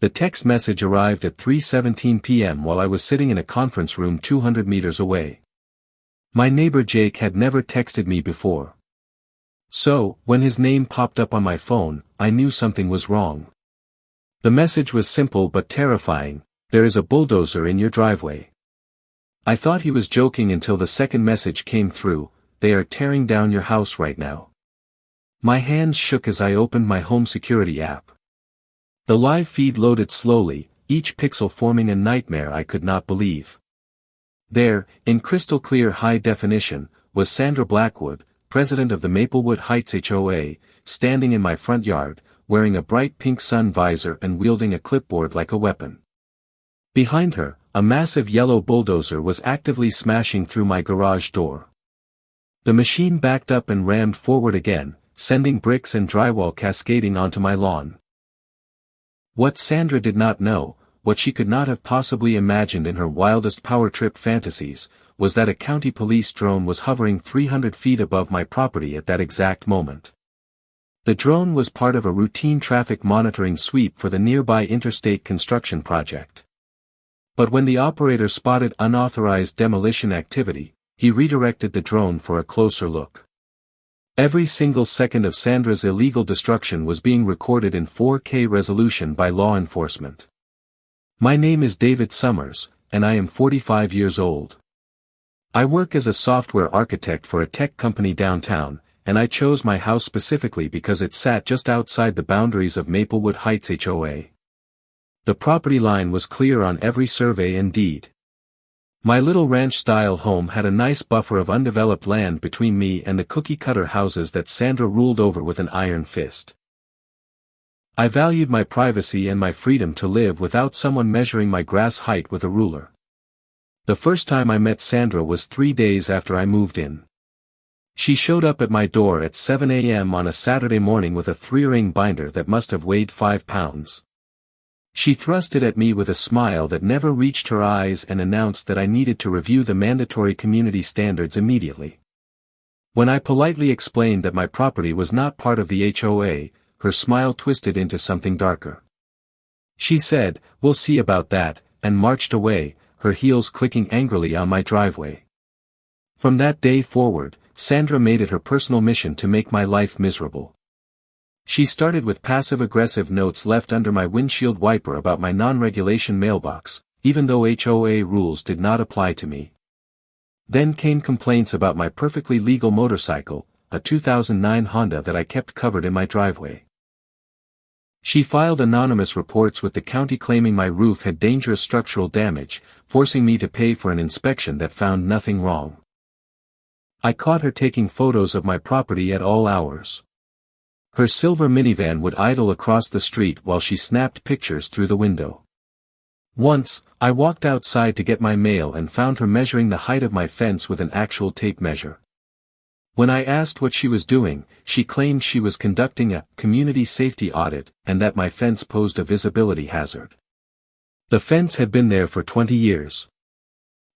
The text message arrived at 3:17 p.m. while I was sitting in a conference room 200 meters away. My neighbor Jake had never texted me before. So, when his name popped up on my phone, I knew something was wrong. The message was simple but terrifying: "There is a bulldozer in your driveway." I thought he was joking until the second message came through: "They are tearing down your house right now." My hands shook as I opened my home security app. The live feed loaded slowly, each pixel forming a nightmare I could not believe. There, in crystal clear high definition, was Sandra Blackwood, president of the Maplewood Heights HOA, standing in my front yard, wearing a bright pink sun visor and wielding a clipboard like a weapon. Behind her, a massive yellow bulldozer was actively smashing through my garage door. The machine backed up and rammed forward again, sending bricks and drywall cascading onto my lawn. What Sandra did not know, what she could not have possibly imagined in her wildest power trip fantasies, was that a county police drone was hovering 300 feet above my property at that exact moment. The drone was part of a routine traffic monitoring sweep for the nearby interstate construction project. But when the operator spotted unauthorized demolition activity, he redirected the drone for a closer look. Every single second of Sandra's illegal destruction was being recorded in 4K resolution by law enforcement. My name is David Summers, and I am 45 years old. I work as a software architect for a tech company downtown, and I chose my house specifically because it sat just outside the boundaries of Maplewood Heights HOA. The property line was clear on every survey and deed. My little ranch-style home had a nice buffer of undeveloped land between me and the cookie-cutter houses that Sandra ruled over with an iron fist. I valued my privacy and my freedom to live without someone measuring my grass height with a ruler. The first time I met Sandra was 3 days after I moved in. She showed up at my door at 7 a.m. on a Saturday morning with a 3-ring binder that must have weighed 5 pounds. She thrust it at me with a smile that never reached her eyes and announced that I needed to review the mandatory community standards immediately. When I politely explained that my property was not part of the HOA, her smile twisted into something darker. She said, "We'll see about that," and marched away, her heels clicking angrily on my driveway. From that day forward, Sandra made it her personal mission to make my life miserable. She started with passive-aggressive notes left under my windshield wiper about my non-regulation mailbox, even though HOA rules did not apply to me. Then came complaints about my perfectly legal motorcycle, a 2009 Honda that I kept covered in my driveway. She filed anonymous reports with the county claiming my roof had dangerous structural damage, forcing me to pay for an inspection that found nothing wrong. I caught her taking photos of my property at all hours. Her silver minivan would idle across the street while she snapped pictures through the window. Once, I walked outside to get my mail and found her measuring the height of my fence with an actual tape measure. When I asked what she was doing, she claimed she was conducting a community safety audit and that my fence posed a visibility hazard. The fence had been there for 20 years.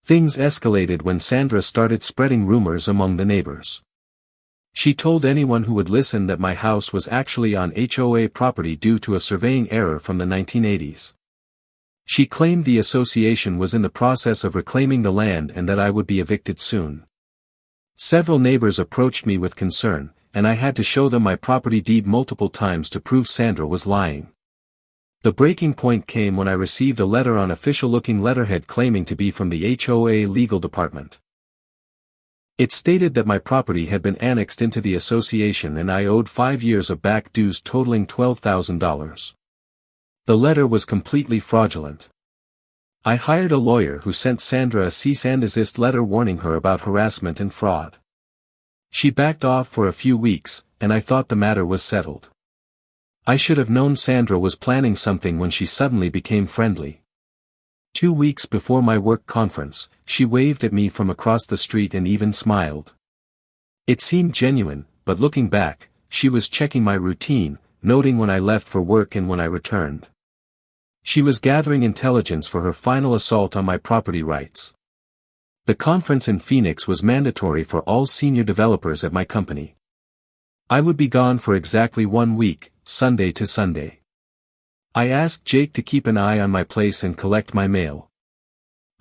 Things escalated when Sandra started spreading rumors among the neighbors. She told anyone who would listen that my house was actually on HOA property due to a surveying error from the 1980s. She claimed the association was in the process of reclaiming the land and that I would be evicted soon. Several neighbors approached me with concern, and I had to show them my property deed multiple times to prove Sandra was lying. The breaking point came when I received a letter on official-looking letterhead claiming to be from the HOA legal department. It stated that my property had been annexed into the association and I owed 5 years of back dues totaling $12,000. The letter was completely fraudulent. I hired a lawyer who sent Sandra a cease and desist letter warning her about harassment and fraud. She backed off for a few weeks, and I thought the matter was settled. I should have known Sandra was planning something when she suddenly became friendly. 2 weeks before my work conference, she waved at me from across the street and even smiled. It seemed genuine, but looking back, she was checking my routine, noting when I left for work and when I returned. She was gathering intelligence for her final assault on my property rights. The conference in Phoenix was mandatory for all senior developers at my company. I would be gone for exactly 1 week, Sunday to Sunday. I asked Jake to keep an eye on my place and collect my mail.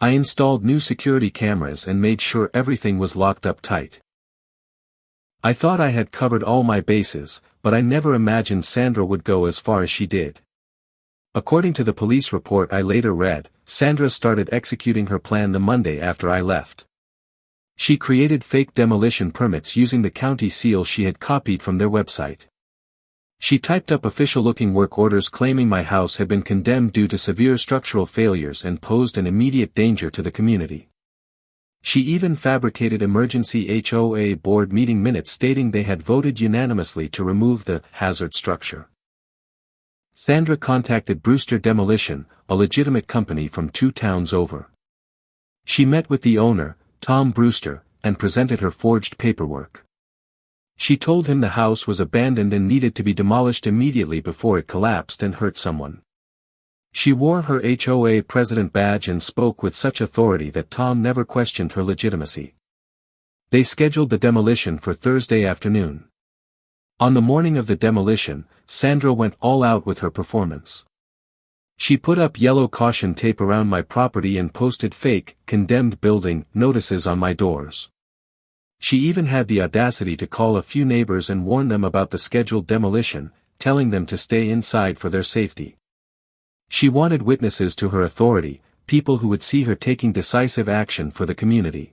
I installed new security cameras and made sure everything was locked up tight. I thought I had covered all my bases, but I never imagined Sandra would go as far as she did. According to the police report I later read, Sandra started executing her plan the Monday after I left. She created fake demolition permits using the county seal she had copied from their website. She typed up official-looking work orders claiming my house had been condemned due to severe structural failures and posed an immediate danger to the community. She even fabricated emergency HOA board meeting minutes stating they had voted unanimously to remove the hazard structure. Sandra contacted Brewster Demolition, a legitimate company from 2 towns over. She met with the owner, Tom Brewster, and presented her forged paperwork. She told him the house was abandoned and needed to be demolished immediately before it collapsed and hurt someone. She wore her HOA president badge and spoke with such authority that Tom never questioned her legitimacy. They scheduled the demolition for Thursday afternoon. On the morning of the demolition, Sandra went all out with her performance. She put up yellow caution tape around my property and posted fake, condemned building, notices on my doors. She even had the audacity to call a few neighbors and warn them about the scheduled demolition, telling them to stay inside for their safety. She wanted witnesses to her authority, people who would see her taking decisive action for the community.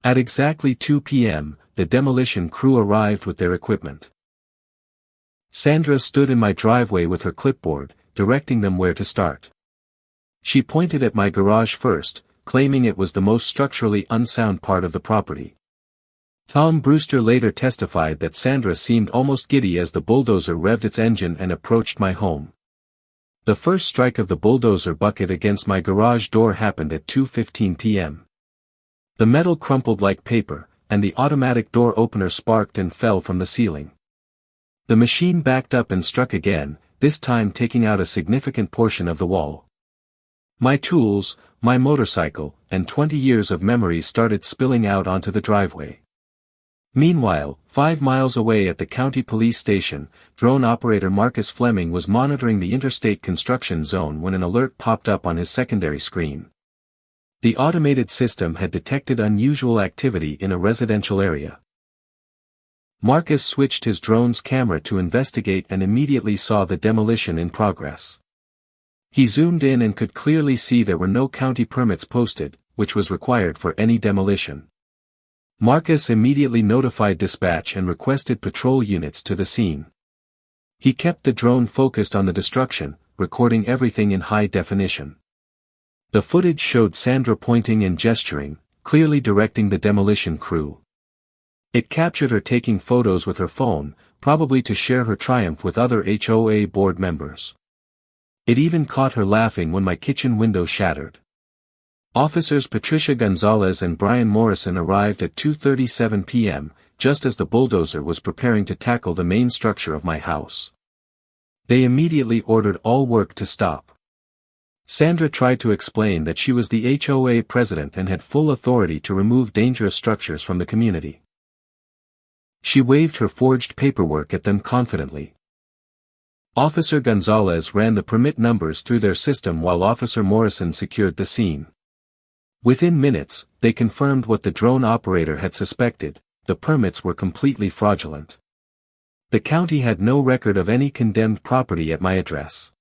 At exactly 2 p.m., the demolition crew arrived with their equipment. Sandra stood in my driveway with her clipboard, directing them where to start. She pointed at my garage first, claiming it was the most structurally unsound part of the property. Tom Brewster later testified that Sandra seemed almost giddy as the bulldozer revved its engine and approached my home. The first strike of the bulldozer bucket against my garage door happened at 2:15 p.m. The metal crumpled like paper, and the automatic door opener sparked and fell from the ceiling. The machine backed up and struck again, this time taking out a significant portion of the wall. My tools, my motorcycle, and 20 years of memories started spilling out onto the driveway. Meanwhile, 5 miles away at the county police station, drone operator Marcus Fleming was monitoring the interstate construction zone when an alert popped up on his secondary screen. The automated system had detected unusual activity in a residential area. Marcus switched his drone's camera to investigate and immediately saw the demolition in progress. He zoomed in and could clearly see there were no county permits posted, which was required for any demolition. Marcus immediately notified dispatch and requested patrol units to the scene. He kept the drone focused on the destruction, recording everything in high definition. The footage showed Sandra pointing and gesturing, clearly directing the demolition crew. It captured her taking photos with her phone, probably to share her triumph with other HOA board members. It even caught her laughing when my kitchen window shattered. Officers Patricia Gonzalez and Brian Morrison arrived at 2:37 p.m., just as the bulldozer was preparing to tackle the main structure of my house. They immediately ordered all work to stop. Sandra tried to explain that she was the HOA president and had full authority to remove dangerous structures from the community. She waved her forged paperwork at them confidently. Officer Gonzalez ran the permit numbers through their system while Officer Morrison secured the scene. Within minutes, they confirmed what the drone operator had suspected: the permits were completely fraudulent. The county had no record of any condemned property at my address.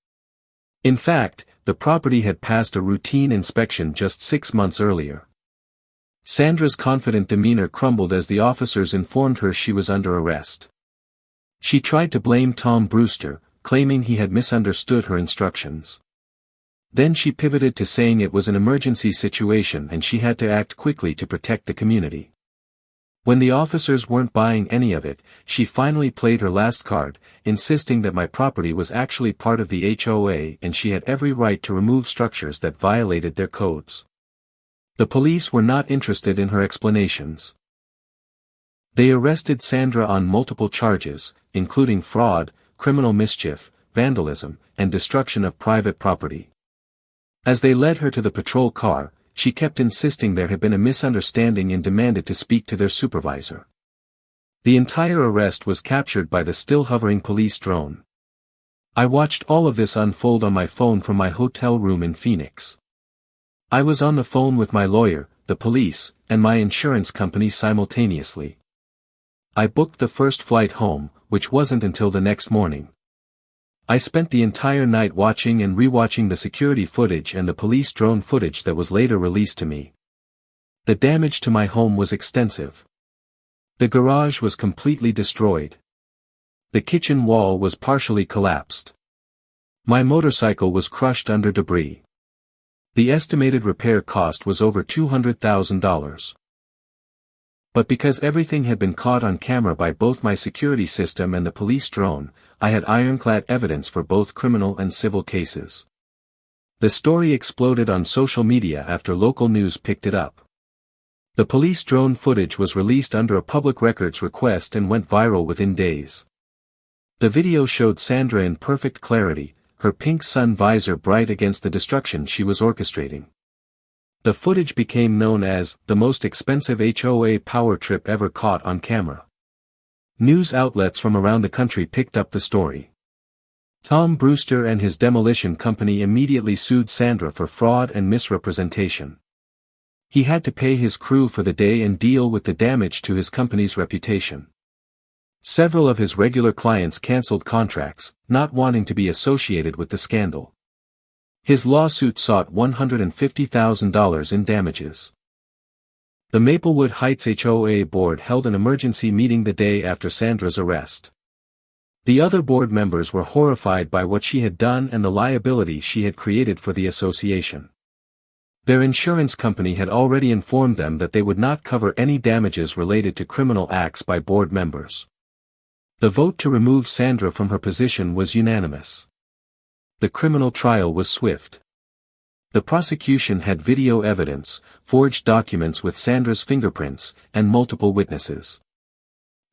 In fact, the property had passed a routine inspection just 6 months earlier. Sandra's confident demeanor crumbled as the officers informed her she was under arrest. She tried to blame Tom Brewster, claiming he had misunderstood her instructions. Then she pivoted to saying it was an emergency situation and she had to act quickly to protect the community. When the officers weren't buying any of it, she finally played her last card, insisting that my property was actually part of the HOA and she had every right to remove structures that violated their codes. The police were not interested in her explanations. They arrested Sandra on multiple charges, including fraud, criminal mischief, vandalism, and destruction of private property. As they led her to the patrol car, she kept insisting there had been a misunderstanding and demanded to speak to their supervisor. The entire arrest was captured by the still hovering police drone. I watched all of this unfold on my phone from my hotel room in Phoenix. I was on the phone with my lawyer, the police, and my insurance company simultaneously. I booked the first flight home, which wasn't until the next morning. I spent the entire night watching and rewatching the security footage and the police drone footage that was later released to me. The damage to my home was extensive. The garage was completely destroyed. The kitchen wall was partially collapsed. My motorcycle was crushed under debris. The estimated repair cost was over $200,000. But because everything had been caught on camera by both my security system and the police drone, I had ironclad evidence for both criminal and civil cases. The story exploded on social media after local news picked it up. The police drone footage was released under a public records request and went viral within days. The video showed Sandra in perfect clarity, her pink sun visor bright against the destruction she was orchestrating. The footage became known as the most expensive HOA power trip ever caught on camera. News outlets from around the country picked up the story. Tom Brewster and his demolition company immediately sued Sandra for fraud and misrepresentation. He had to pay his crew for the day and deal with the damage to his company's reputation. Several of his regular clients canceled contracts, not wanting to be associated with the scandal. His lawsuit sought $150,000 in damages. The Maplewood Heights HOA board held an emergency meeting the day after Sandra's arrest. The other board members were horrified by what she had done and the liability she had created for the association. Their insurance company had already informed them that they would not cover any damages related to criminal acts by board members. The vote to remove Sandra from her position was unanimous. The criminal trial was swift. The prosecution had video evidence, forged documents with Sandra's fingerprints, and multiple witnesses.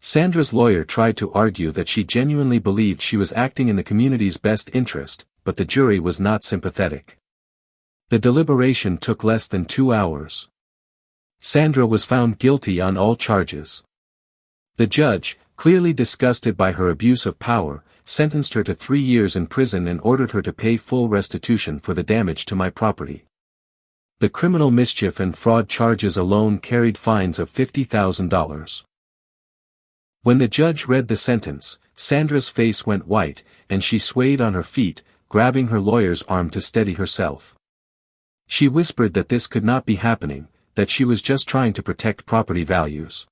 Sandra's lawyer tried to argue that she genuinely believed she was acting in the community's best interest, but the jury was not sympathetic. The deliberation took less than 2 hours. Sandra was found guilty on all charges. The judge, clearly disgusted by her abuse of power, sentenced her to 3 years in prison and ordered her to pay full restitution for the damage to my property. The criminal mischief and fraud charges alone carried fines of $50,000. When the judge read the sentence, Sandra's face went white, and she swayed on her feet, grabbing her lawyer's arm to steady herself. She whispered that this could not be happening, that she was just trying to protect property values.